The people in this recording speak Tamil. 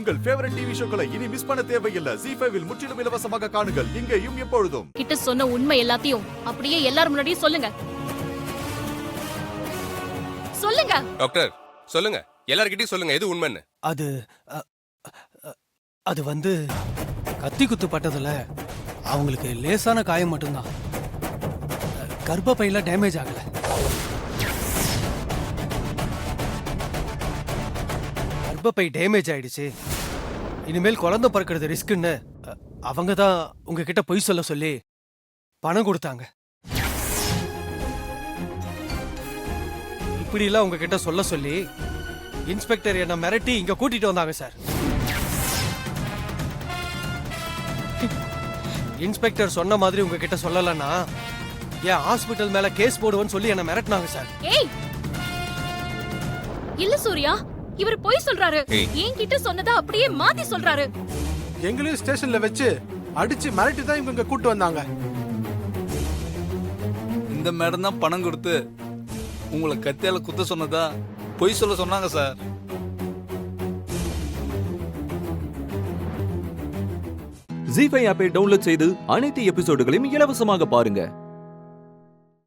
உங்கள் ஃபேவரட் டிவி ஷோக்களை இனி மிஸ் பண்ண தேவையில்லை. ஜீ5 இல் முற்றிலும் இலவசமாக காணுங்கள். இங்கேயும் எப்பொழுதும். கிட்ட சொன்ன உண்மை எல்லாத்தையும் அப்படியே எல்லாரும் முன்னாடியும் சொல்லுங்க. சொல்லுங்க டாக்டர், சொல்லுங்க. எல்லார்கிட்டயும் சொல்லுங்க எது உண்மைன்னு. அது வந்து கத்தி குத்து பட்டதுல அவங்களுக்கு லேசான காயம் மட்டும்தான். கர்ப்பப்பையில டேமேஜ் ஆகல. கர்ப்பப்பை டேமேஜ் ஆயிடுச்சு. இனிமேல் குழந்தை பிறக்கிறது ரிஸ்க்குன்னு அவங்க தான் உங்ககிட்ட பொய் சொல்ல சொல்லி பணம் கொடுத்தாங்க. இப்படிலாம் உங்ககிட்ட சொல்ல சொல்லி இன்ஸ்பெக்டர் என்ன மிரட்டி இங்க கூட்டிட்டு வந்தாங்க சார். இன்ஸ்பெக்டர் சொன்ன மாதிரி உங்ககிட்ட சொல்லலன்னா என் ஹாஸ்பிட்டல் மேல கேஸ் போடுவேன்னு சொல்லி என்ன மிரட்டினாங்க சார். ஏய், இல்ல சூர்யா, இவர் பொய் சொல்றாரு. என்கிட்ட சொன்னதை அப்படியே மாத்தி சொல்றாரு. எங்களையும் ஸ்டேஷன்ல வச்சு அடிச்சு மிரட்டி தான் இவங்க கூட்டு வந்தாங்க. இந்த மேடம் தான் பணம் கொடுத்து உங்களை கத்தியால குத்த சொன்னதா பொய் சொல்ல சொன்னாங்க சார். ஜீ5 ஆப்பை டவுன்லோட் செய்து அனைத்து எபிசோடுகளையும் இலவசமாக பாருங்க.